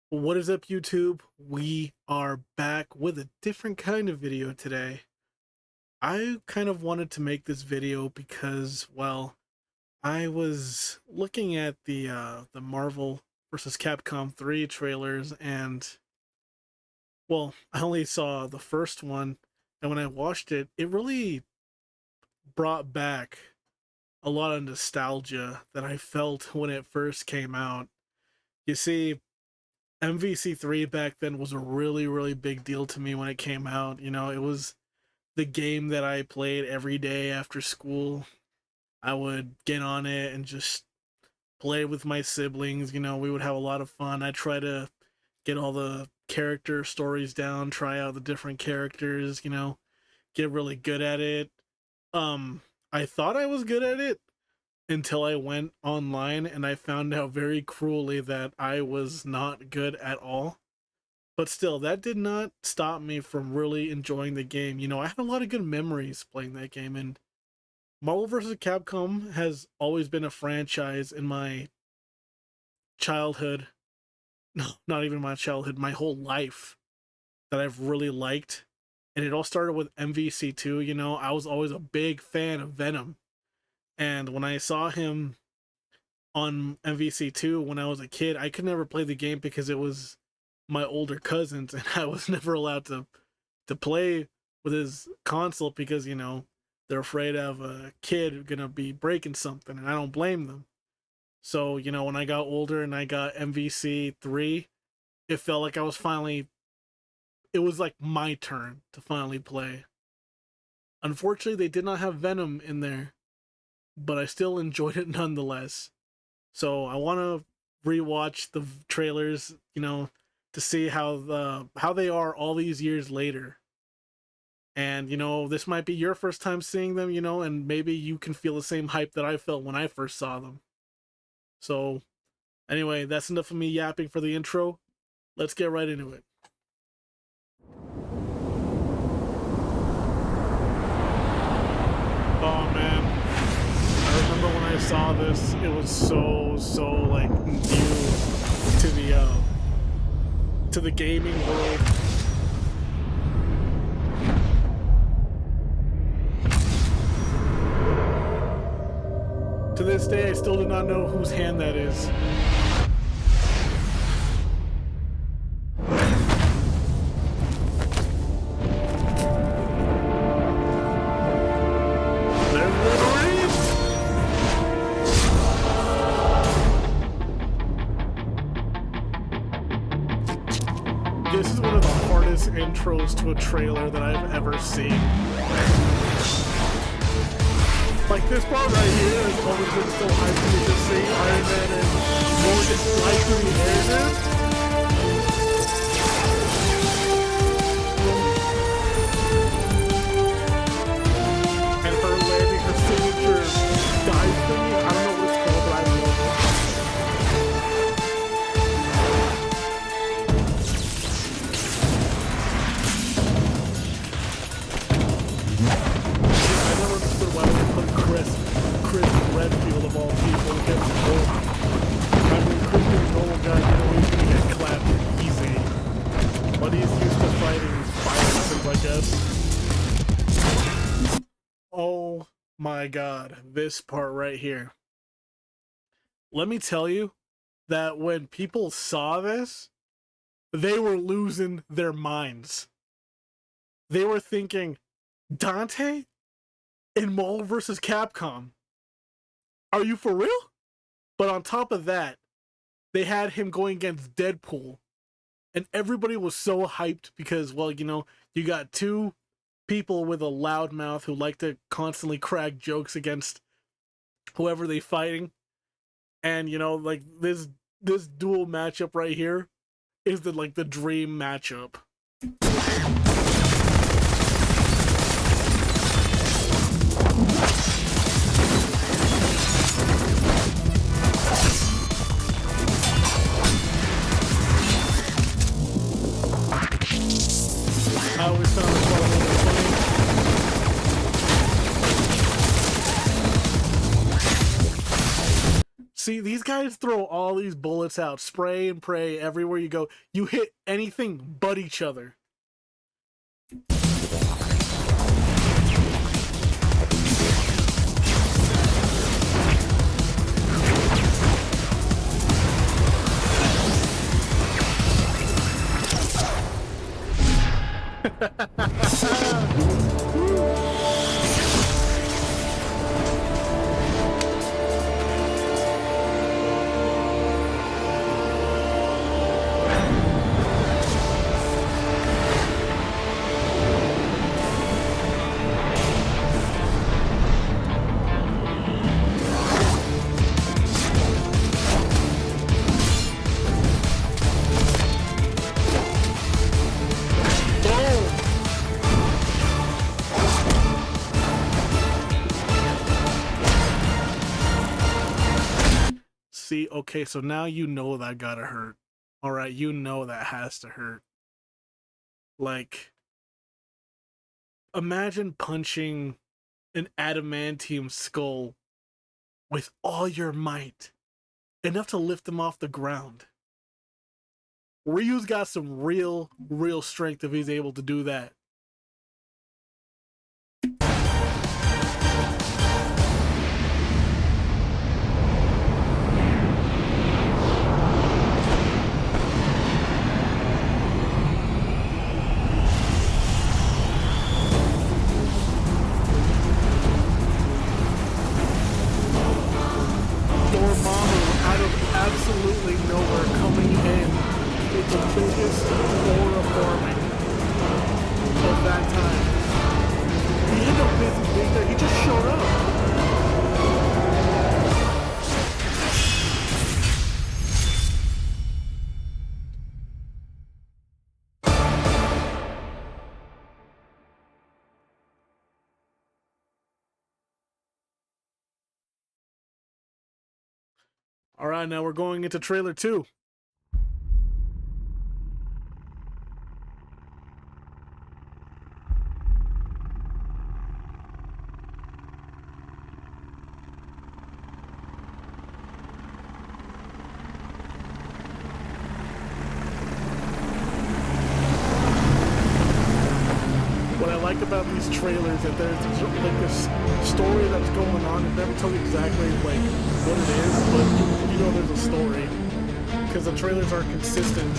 What is up, YouTube? We are back with a different kind of video today. I kind of wanted to make this video because, well, I was looking at the Marvel vs. Capcom 3 trailers, and well, I only saw the first one, and when I watched it, it really brought back a lot of nostalgia that I felt when it first came out. You see, MVC3 back then was a really big deal to me when it came out. You know, it was the game that I played every day after school. I would get on it and just play with my siblings. You know, we would have a lot of fun. I try to get all the character stories down, try out the different characters, get really good at it. I thought I was good at it until I went online and I found out very cruelly that I was not good at all. But still, that did not stop me from really enjoying the game. You know, I had a lot of good memories playing that game, and Marvel vs. Capcom has always been a franchise in my childhood. No, not even my childhood, my whole life that I've really liked. And it all started with MVC2, you know. I was always a big fan of Venom. And when I saw him on MVC2 when I was a kid, I could never play the game because it was my older cousins, and I was never allowed to play with his console because, you know, they're afraid of a kid gonna be breaking something, and I don't blame them. So, you know, when I got older and I got MVC3, it felt like I was finally, it was like my turn to finally play. Unfortunately, they did not have Venom in there, but I still enjoyed it nonetheless. So I want to rewatch the trailers, you know, to see how they are all these years later. And you know, this might be your first time seeing them, you know, and maybe you can feel the same hype that I felt when I first saw them. So anyway, that's enough of me yapping for the intro. Let's get right into it. Oh man, I remember when I saw this, it was so like new to the gaming world. To this day, I still do not know whose hand that is. There's Wolverine! This is one of the hardest intros to a trailer that I've ever seen. Like this part right here has always been so hyped for me to see Iron Man and Morgan fly through the air, dude. And her landing her signature dive thingy. I don't know what it's called, but I love it. I never understood why we put Chris Redfield of all people against Hulk. I mean, Chris is a normal guy, you know, he's gonna get clapped easy. But he's used to fighting violence, I guess. Oh my god, this part right here. Let me tell you that when people saw this, they were losing their minds. They were thinking, Dante in Marvel vs. Capcom? Are you for real? But on top of that, they had him going against Deadpool. And everybody was so hyped because, well, you know, you got two people with a loud mouth who like to constantly crack jokes against whoever they fighting. And, you know, like this dual matchup right here is the dream matchup. I always found this part a little bit funny. See, these guys throw all these bullets out, spray and pray everywhere you go. You hit anything but each other. See, okay, so now you know that gotta hurt. Alright, you know that has to hurt. Like, imagine punching an adamantium skull with all your might, enough to lift him off the ground. Ryu's got some real strength if he's able to do that. Absolutely nowhere coming in with the biggest forming of that time. He had no business being there, he just showed up. Alright, now we're going into trailer 2. What I like about these trailers that there's like this story that's going on. It never tells you exactly like what it is, but you know there's a story because the trailers are consistent.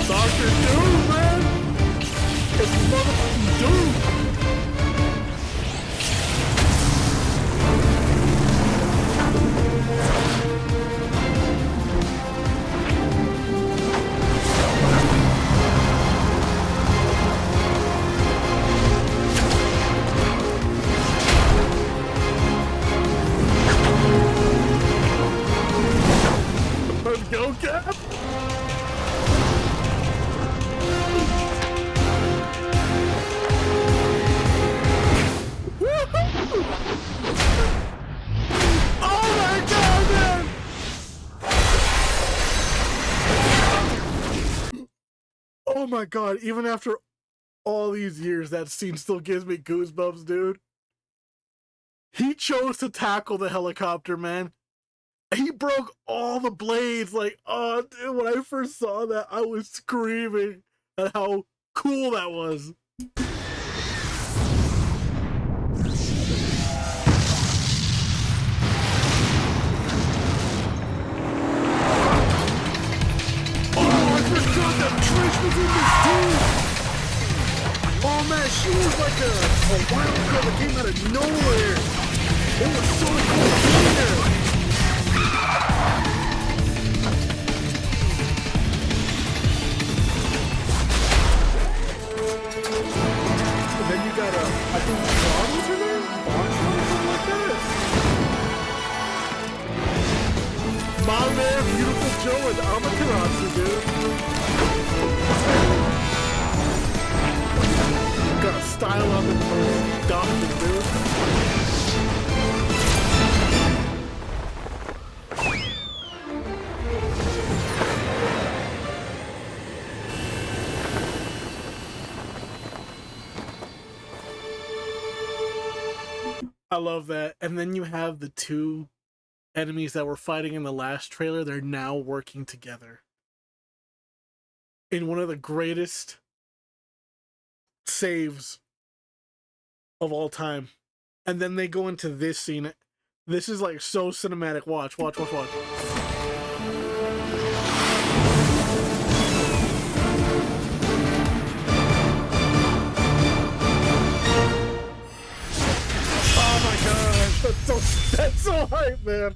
Dr. Doom, man! It's motherfucking Doom! Let's go, Cap! Oh my god, man! Oh my god, even after all these years, that scene still gives me goosebumps, dude. He chose to tackle the helicopter, man. He broke all the blades. Like, oh, dude, when I first saw that, I was screaming at how cool that was. Oh, I forgot that Trish was in this too. Oh man, she was like a wild girl that came out of nowhere. It was so cool seeing her. And then you got I think Sean was her name? Bond or something like that? My man, Beautiful Joe and Amaterasu, dude. Got a style up and dominant, dude. I love that. And then you have the two enemies that were fighting in the last trailer. They're now working together in one of the greatest saves of all time. And then they go into this scene. This is like so cinematic. Watch. Oh my gosh, that's so hype, man.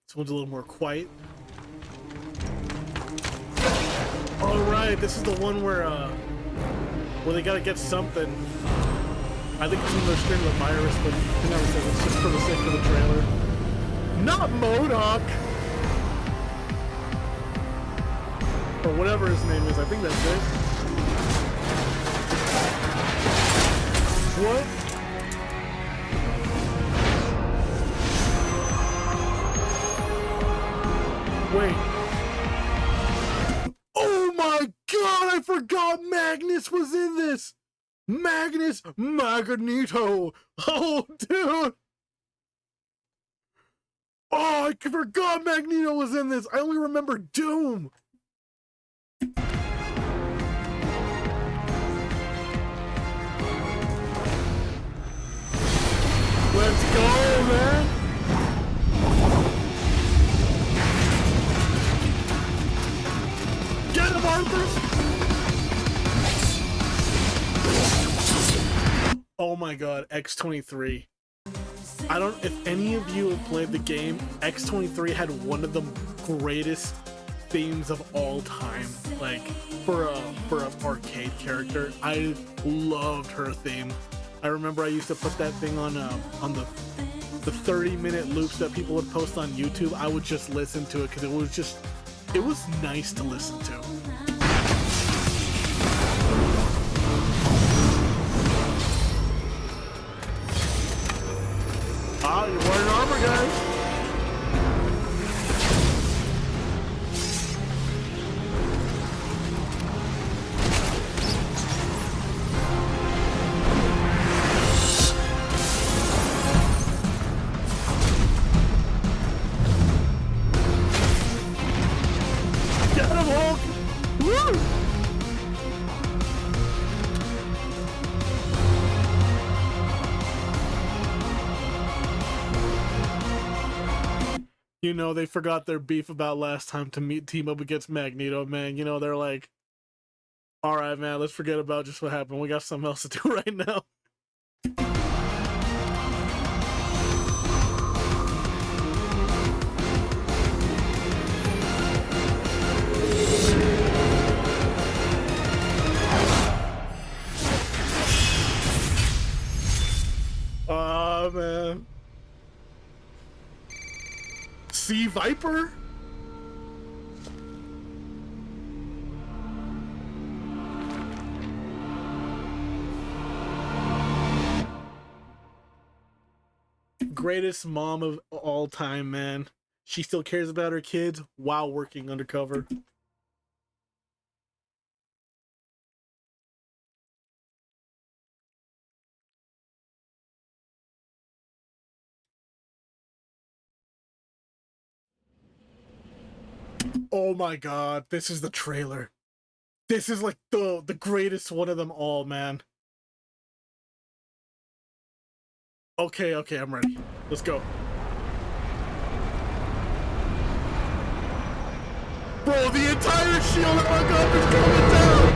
This one's a little more quiet. All right, this is the one where they gotta get something. I think it's understanding the virus, but you never said it's just for the sake of the trailer. Not MODOK! Or whatever his name is, I think that's it. What? Wait. Oh my god, I forgot Magnus was in this! Magnus Magneto! Oh, dude! Oh, I forgot Magneto was in this! I only remember Doom! Let's go, man! Get him, Arthur! Oh my god, X-23. I don't, if any of you have played the game, X-23 had one of the greatest themes of all time. Like, for an arcade character, I loved her theme. I remember I used to put that thing on the 30-minute loops that people would post on YouTube. I would just listen to it because it was nice to listen to. Ah, you're wearing armor, guys. Get him, Hulk! Woo! You know, they forgot their beef about last time to team up against Magneto, man. You know, they're like, all right, man, let's forget about just what happened. We got something else to do right now. Oh, man. Sea Viper? Greatest mom of all time, man. She still cares about her kids while working undercover. Oh my god, this is the trailer. This is like the greatest one of them all, man. Okay, I'm ready. Let's go. Bro, the entire shield of my god is coming down!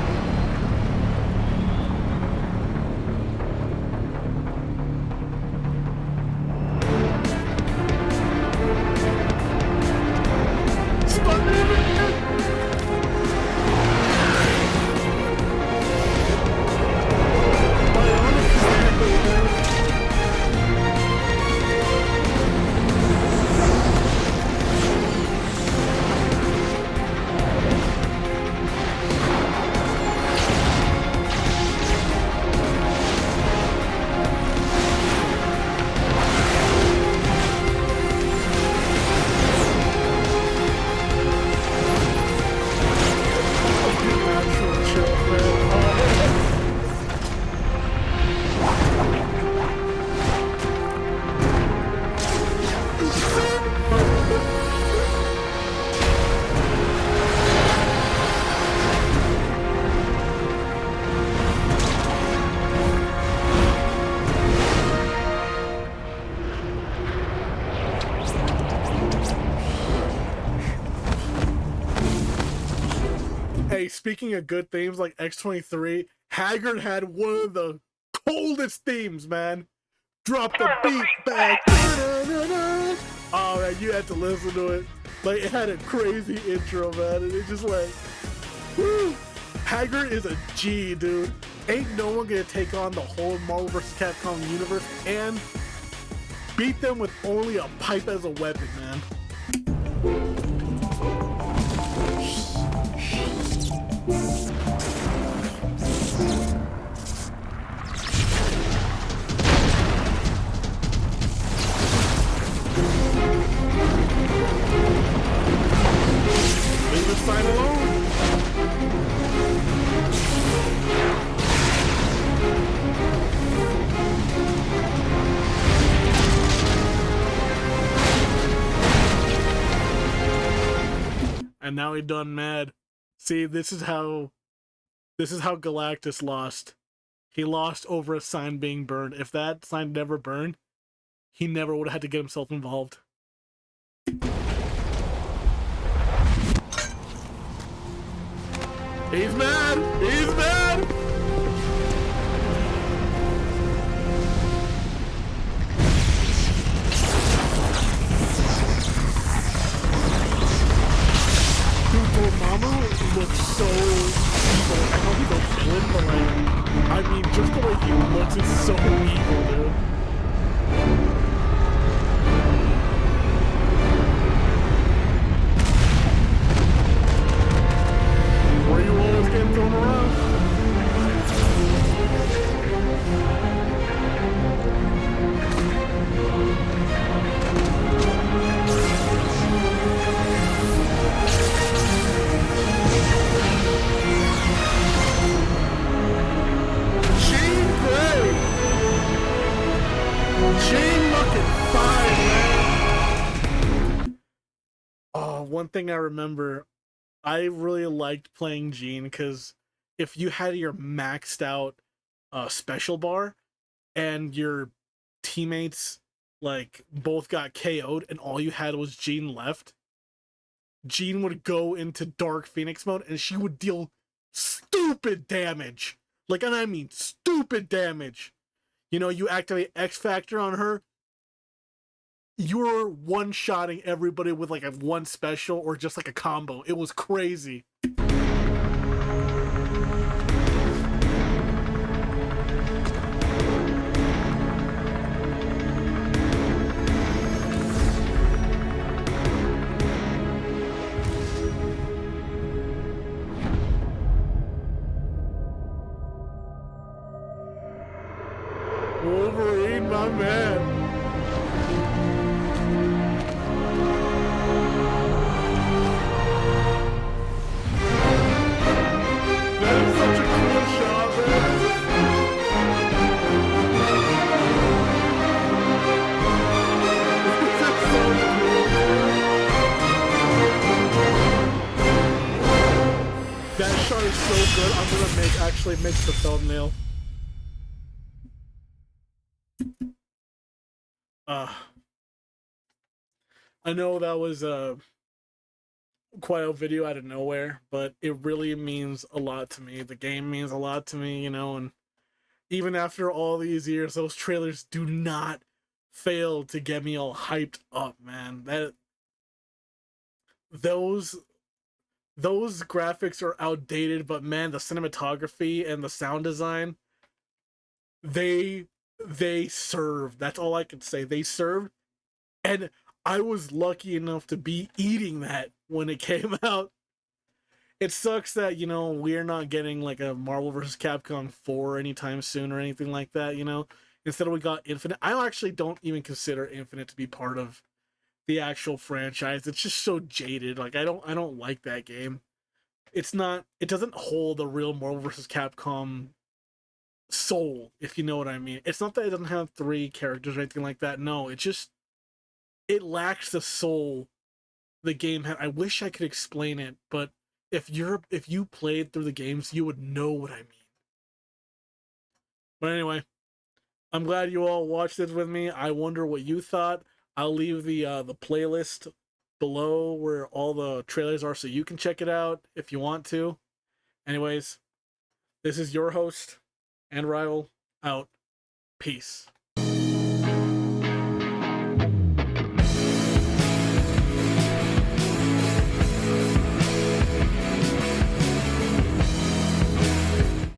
speaking of good themes like X-23, Haggard had one of the coldest themes, man. Drop the beat back. Oh man, you had to listen to it. Like, it had a crazy intro, man, and it just like, woo! Haggard is a G, dude. Ain't no one gonna take on the whole Marvel vs. Capcom universe and beat them with only a pipe as a weapon, man. Leave the sign alone. And now he done mad. See, this is how Galactus lost. He lost over a sign being burned. If that sign never burned, he never would have had to get himself involved. He's mad! He's mad! Mama looks so evil. I know he's a villain, but like, I mean, just the way he looks is so evil, dude. Where you always getting thrown around? Jean looking fine, man. Oh, one thing I remember, I really liked playing Jean because if you had your maxed out special bar and your teammates like both got KO'd and all you had was Jean left, Jean would go into Dark Phoenix mode and she would deal stupid damage. Like, and I mean stupid damage. You know, you activate X Factor on her, you're one-shotting everybody with like a one special or just like a combo. It was crazy. Wolverine, my man. That is such a cool shot, man. This is so cool, man. That shot is so good. I'm gonna actually make the thumbnail. I know that was quite a video out of nowhere, but it really means a lot to me. The game means a lot to me, you know, and even after all these years, those trailers do not fail to get me all hyped up, man. Those graphics are outdated, but man, the cinematography and the sound design, they served. That's all I can say. They served, and I was lucky enough to be eating that when it came out. It sucks that, you know, we're not getting like a Marvel vs. Capcom 4 anytime soon or anything like that, you know. Instead we got Infinite. I actually don't even consider Infinite to be part of the actual franchise. It's just so jaded. Like, I don't like that game. It doesn't hold the real Marvel vs. Capcom soul, if you know what I mean. It's not that it doesn't have 3 characters or anything like that. No, it lacks the soul the game had. I wish I could explain it, but if you played through the games, you would know what I mean. But anyway, I'm glad you all watched this with me. I wonder what you thought. I'll leave the playlist below where all the trailers are so you can check it out if you want to. Anyways, this is your host and rival out. Peace.